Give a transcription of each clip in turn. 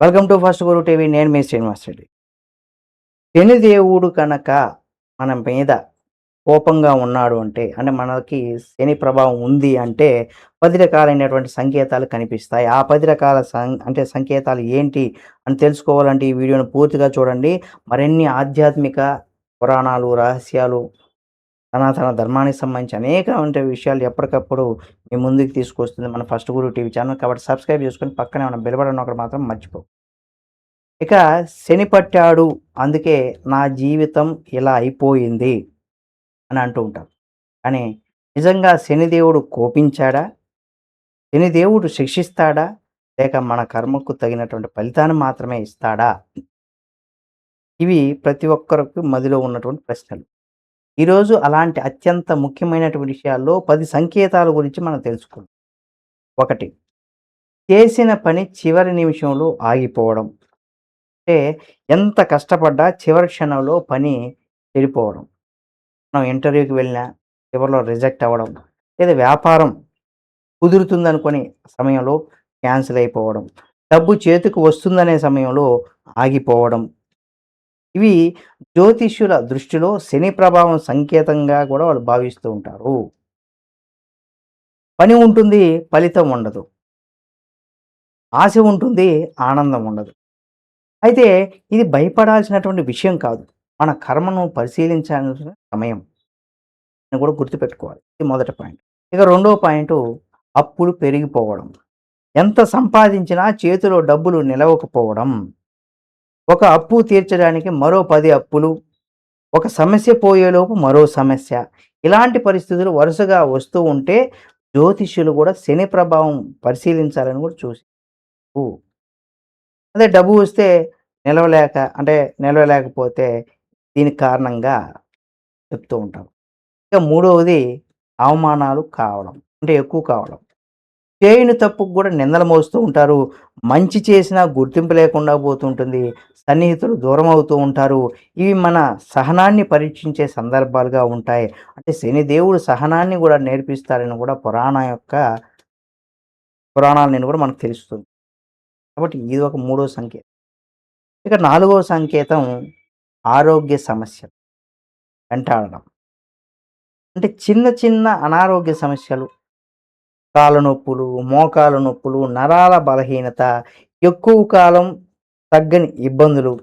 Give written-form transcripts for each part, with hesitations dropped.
Welcome to first Guru TV. నేను మీ శ్రీనివాస్ రెడ్డి. శనిదేవుడు కనుక మన మీద కోపంగా ఉన్నాడు అంటే మనకి శని ప్రభావం ఉంది అంటే 10 రకాలైనటువంటి సంకేతాలు కనిపిస్తాయి. ఆ 10 రకాల సంకేతాలు ఏంటి అని తెలుసుకోవాలంటే ఈ వీడియోను పూర్తిగా చూడండి. మరిన్ని ఆధ్యాత్మిక పురాణాలు, రహస్యాలు, సనాతన ధర్మానికి సంబంధించి అనేకమైన విషయాలు ఎప్పటికప్పుడు మీ ముందుకు తీసుకొస్తుంది మన ఫస్ట్ గురు టీవీ ఛానల్. కాబట్టి సబ్స్క్రైబ్ చేసుకొని పక్కనే ఉన్న బెల్ బటన్ ఒకటి మాత్రం మర్చిపోకు. ఇక శని పట్టాడు, అందుకే నా జీవితం ఇలా అయిపోయింది అని అంటూ ఉంటారు. కానీ నిజంగా శనిదేవుడు కోపించాడా? శనిదేవుడు శిక్షిస్తాడా? లేక మన కర్మకు తగినటువంటి ఫలితాన్ని మాత్రమే ఇస్తాడా? ఇవి ప్రతి ఒక్కరికి మదిలో ఉన్నటువంటి ప్రశ్నలు. ఈరోజు అలాంటి అత్యంత ముఖ్యమైనటువంటి విషయాల్లో 10 సంకేతాల గురించి మనం తెలుసుకుందాం. 1. చేసిన పని చివరి నిమిషంలో ఆగిపోవడం. అంటే ఎంత కష్టపడ్డా చివరి క్షణంలో పని చెడిపోవడం. మనం ఇంటర్వ్యూకి వెళ్ళినా చివరిలో రిజెక్ట్ అవ్వడం, లేదా వ్యాపారం కుదురుతుందనుకునే సమయంలో క్యాన్సిల్ అయిపోవడం, డబ్బు చేతికి వస్తుందనే సమయంలో ఆగిపోవడం. ఇవి జ్యోతిష్యుల దృష్టిలో శని ప్రభావం సంకేతంగా కూడా వాళ్ళు భావిస్తూ ఉంటారు. పని ఉంటుంది, ఫలితం ఉండదు. ఆశ ఉంటుంది, ఆనందం ఉండదు. అయితే ఇది భయపడాల్సినటువంటి విషయం కాదు. మన కర్మను పరిశీలించాల్సిన సమయం అని కూడా గుర్తుపెట్టుకోవాలి. ఇది మొదటి పాయింట్. ఇక రెండో పాయింటు అప్పులు పెరిగిపోవడం. ఎంత సంపాదించినా చేతిలో డబ్బులు నిలవకపోవడం. ఒక అప్పు తీర్చడానికి మరో 10 అప్పులు. ఒక సమస్య పోయేలోపు మరో సమస్య. ఇలాంటి పరిస్థితులు వరుసగా వస్తూ ఉంటే జ్యోతిష్యులు కూడా శని ప్రభావం పరిశీలించాలని కూడా చూసి అదే డబ్బు వస్తే నిలవలేకపోతే దీనికి కారణంగా చెప్తూ ఉంటారు. ఇక మూడవది అవమానాలు కావడం. అంటే ఎక్కువ కావడం. చేయని తప్పుకు కూడా నిందలు మోస్తూ ఉంటారు. మంచి చేసినా గుర్తింపు లేకుండా పోతుంటుంది. సన్నిహితులు దూరం అవుతూ ఉంటారు. ఇవి మన సహనాన్ని పరీక్షించే సందర్భాలుగా ఉంటాయి. అంటే శనిదేవుడు సహనాన్ని కూడా నేర్పిస్తారని కూడా పురాణాల నుండి కూడా మనకు తెలుస్తుంది. కాబట్టి ఇది ఒక మూడో సంకేతం. ఇక నాలుగవ సంకేతం ఆరోగ్య సమస్యలు వెంటాడడం. అంటే చిన్న చిన్న అనారోగ్య సమస్యలు, కాళ్ళ నొప్పులు, మోకాళ్ళ నొప్పులు, నరాల బలహీనత, ఎక్కువ కాలం తగ్గని ఇబ్బందులు,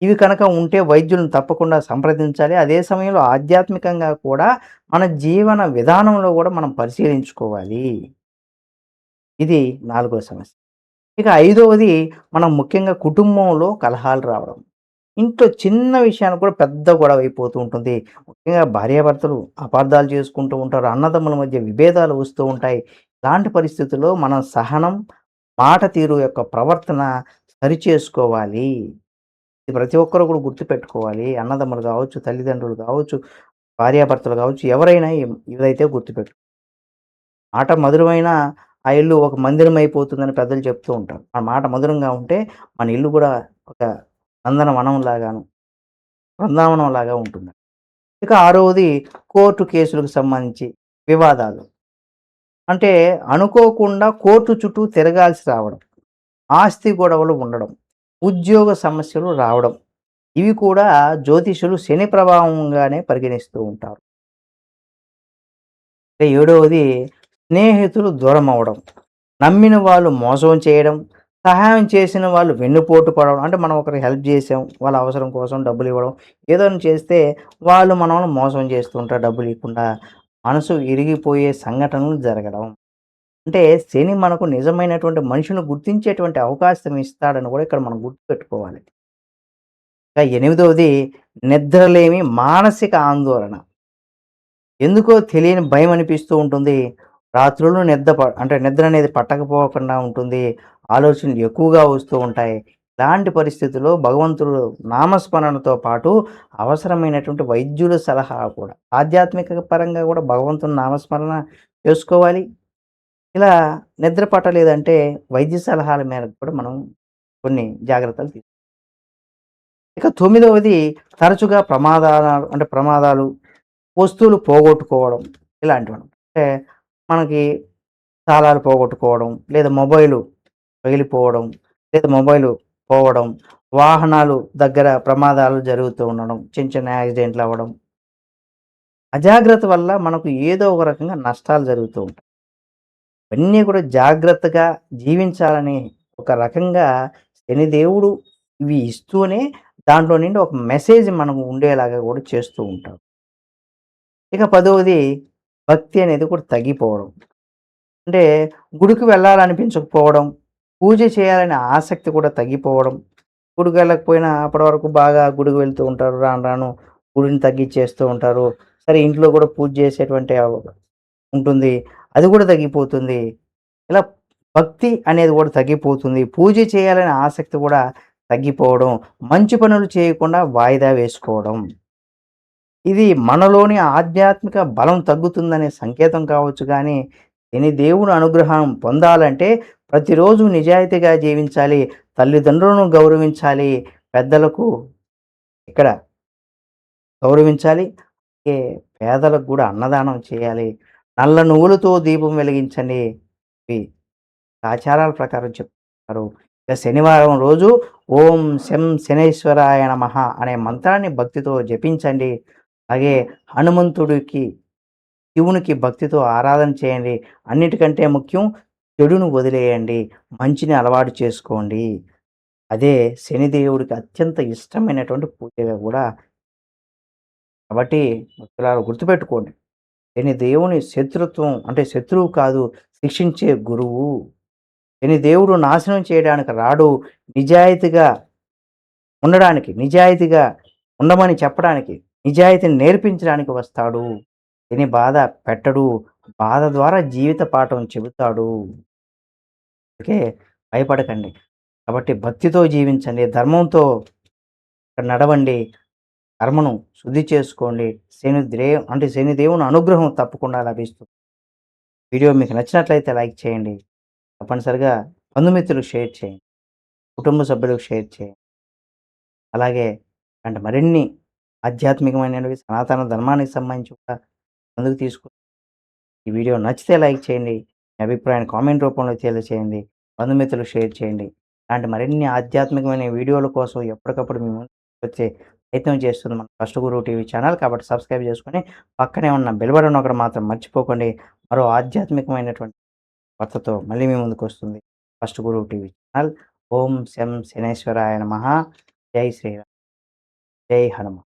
ఇవి కనుక ఉంటే వైద్యులను తప్పకుండా సంప్రదించాలి. అదే సమయంలో ఆధ్యాత్మికంగా కూడా మన జీవన విధానంలో కూడా మనం పరిశీలించుకోవాలి. ఇది నాలుగో సమస్య. ఇక ఐదవది మనం ముఖ్యంగా కుటుంబంలో కలహాలు రావడం. ఇంట్లో చిన్న విషయానికి కూడా పెద్ద గొడవ అయిపోతూ ఉంటుంది. ముఖ్యంగా భార్యాభర్తలు అపార్థాలు చేసుకుంటూ ఉంటారు. అన్నదమ్ముల మధ్య విభేదాలు వస్తూ ఉంటాయి. ఇలాంటి పరిస్థితుల్లో మనం సహనం, మాట తీరు యొక్క ప్రవర్తన సరిచేసుకోవాలి. ఇది ప్రతి ఒక్కరు కూడా గుర్తుపెట్టుకోవాలి. అన్నదమ్ములు కావచ్చు, తల్లిదండ్రులు కావచ్చు, భార్యాభర్తలు కావచ్చు, ఎవరైనా ఇదైతే గుర్తుపెట్టు. మాట మధురమైన ఆ ఇల్లు ఒక మందిరం అయిపోతుందని పెద్దలు చెప్తూ ఉంటారు. ఆ మాట మధురంగా ఉంటే మన ఇల్లు కూడా ఒక నందనవనంలాగాను, బృందావనంలాగా ఉంటుంది. ఇక ఆరవది కోర్టు కేసులకు సంబంధించి వివాదాలు. అంటే అనుకోకుండా కోర్టు చుట్టూ తిరగాల్సి రావడం, ఆస్తి గొడవలు ఉండడం, ఉద్యోగ సమస్యలు రావడం. ఇవి కూడా జ్యోతిషులు శని ప్రభావంగానే పరిగణిస్తూ ఉంటారు. ఇక ఏడవది స్నేహితులు దూరం అవ్వడం. నమ్మిన వాళ్ళు మోసం చేయడం, సహాయం చేసిన వాళ్ళు వెన్నుపోటు పడడం. అంటే మనం ఒకరికి హెల్ప్ చేసాం, వాళ్ళ అవసరం కోసం డబ్బులు ఇవ్వడం, ఏదైనా చేస్తే వాళ్ళు మనల్ని మోసం చేస్తూ ఉంటారు డబ్బులు ఇవ్వకుండా. మనసు ఇరిగిపోయే సంఘటనలు జరగడం. అంటే శని మనకు నిజమైనటువంటి మనుషులను గుర్తించేటువంటి అవకాశం ఇస్తాడని కూడా ఇక్కడ మనం గుర్తుపెట్టుకోవాలి. ఇక ఎనిమిదవది నిద్రలేమి, మానసిక ఆందోళన. ఎందుకో తెలియని భయం అనిపిస్తూ ఉంటుంది. రాత్రులు నిద్ర అనేది పట్టకపోకుండా ఉంటుంది. ఆలోచనలు ఎక్కువగా వస్తూ ఉంటాయి. ఇలాంటి పరిస్థితుల్లో భగవంతుడు నామస్మరణతో పాటు అవసరమైనటువంటి వైద్యుల సలహా కూడా, ఆధ్యాత్మిక పరంగా కూడా భగవంతుని నామస్మరణ చేసుకోవాలి. ఇలా నిద్ర పట్టలేదంటే వైద్య సలహాల మేరకు కూడా మనం కొన్ని జాగ్రత్తలు ఇక తొమ్మిదవది తరచుగా ప్రమాదాలు, వస్తువులు పోగొట్టుకోవడం ఇలాంటివి. అంటే మనకి తాళాలు పోగొట్టుకోవడం, లేదా మొబైలు పగిలిపోవడం, లేదా మొబైలు పోవడం, వాహనాలు దగ్గర ప్రమాదాలు జరుగుతూ ఉండడం, చిన్న చిన్న యాక్సిడెంట్లు అవ్వడం. అజాగ్రత్త వల్ల మనకు ఏదో ఒక రకంగా నష్టాలు జరుగుతూ ఉంటాయి. ఇవన్నీ కూడా జాగ్రత్తగా జీవించాలని ఒక రకంగా శనిదేవుడు ఇవి ఇస్తూనే దాంట్లో నుండి ఒక మెసేజ్ మనకు ఉండేలాగా కూడా చేస్తూ ఉంటాడు. ఇక పదవది భక్తి అనేది కూడా తగ్గిపోవడం. అంటే గుడికి వెళ్ళాలనిపించకపోవడం, పూజ చేయాలనే ఆసక్తి కూడా తగ్గిపోవడం. గుడికి వెళ్ళకపోయినా అప్పటి వరకు బాగా గుడికి వెళ్తూ ఉంటారు. రాను రాను గుడిని తగ్గిచ్చేస్తూ ఉంటారు. సరే ఇంట్లో కూడా పూజ చేసేటువంటి ఉంటుంది. అది కూడా తగ్గిపోతుంది. ఇలా భక్తి అనేది కూడా తగ్గిపోతుంది. పూజ చేయాలనే ఆసక్తి కూడా తగ్గిపోవడం. మంచి పనులు చేయకుండా వాయిదా వేసుకోవడం. ఇది మనలోని ఆధ్యాత్మిక బలం తగ్గుతుందనే సంకేతం కావచ్చు గానీ, శని దేవుని అనుగ్రహం పొందాలంటే ప్రతిరోజు నిజాయితీగా జీవించాలి. తల్లిదండ్రులను గౌరవించాలి. పెద్దలకు ఇక్కడ గౌరవించాలి. ఏ పేదలకు గూడా అన్నదానం చేయాలి. నల్ల నువ్వులతో దీపం వెలిగించండి. ఇవి ఆచారాల ప్రకారం చెప్తారు. ఇక శనివారం రోజు ఓం శం శనైశ్వరాయ నమః అనే మంత్రాన్ని భక్తితో జపించండి. అలాగే హనుమంతుడికి, శివునికి భక్తితో ఆరాధన చేయండి. అన్నిటికంటే ముఖ్యం చెడును వదిలేయండి. మంచిని అలవాటు చేసుకోండి. అదే శనిదేవుడికి అత్యంత ఇష్టమైనటువంటి పూజగా కూడా కాబట్టి భక్తులారా గుర్తుపెట్టుకోండి. శని దేవుని శత్రుత్వం అంటే శత్రువు కాదు, శిక్షించే గురువు. శని దేవుడు నాశనం చేయడానికి రాడు. నిజాయితీగా ఉండడానికి, నిజాయితీగా ఉండమని చెప్పడానికి, నిజాయితీని నేర్పించడానికి వస్తాడు. శని బాధ పెట్టడు. బాధ ద్వారా జీవిత పాఠం చెబుతాడు. అందుకే భయపడకండి. కాబట్టి భక్తితో జీవించండి. ధర్మంతో నడవండి. కర్మను శుద్ధి చేసుకోండి. శని దేవుని అనుగ్రహం తప్పకుండా లభిస్తుంది. వీడియో మీకు నచ్చినట్లయితే లైక్ చేయండి. తప్పనిసరిగా బంధుమిత్రులకు షేర్ చేయండి. కుటుంబ సభ్యులకు షేర్ చేయండి. అలాగే ఇలాంటి మరిన్ని ఆధ్యాత్మికమైనవి సనాతన ధర్మానికి సంబంధించి కూడా ముందుకు ఈ వీడియో నచ్చితే లైక్ చేయండి. మీ అభిప్రాయాన్ని కామెంట్ రూపంలో తెలియచేయండి. బంధుమిత్రులకు షేర్ చేయండి. ఇలాంటి మరిన్ని ఆధ్యాత్మికమైన వీడియోల కోసం ఎప్పటికప్పుడు మీ ముందుకు వచ్చే ప్రయత్నం చేస్తుంది మన ఫస్ట్ గురువు టీవీ ఛానల్. కాబట్టి సబ్స్క్రైబ్ చేసుకొని పక్కనే ఉన్న బెల్ బటన్ నొక్కడం మాత్రం మర్చిపోకండి. మరో ఆధ్యాత్మికమైనటువంటి వార్తతో మళ్ళీ మీ ముందుకొస్తుంది ఫస్ట్ గురువు టీవీ ఛానల్. ఓం శం శనేశ్వరాయ నమః. జై శ్రీరామ్. జై హనుమాన్.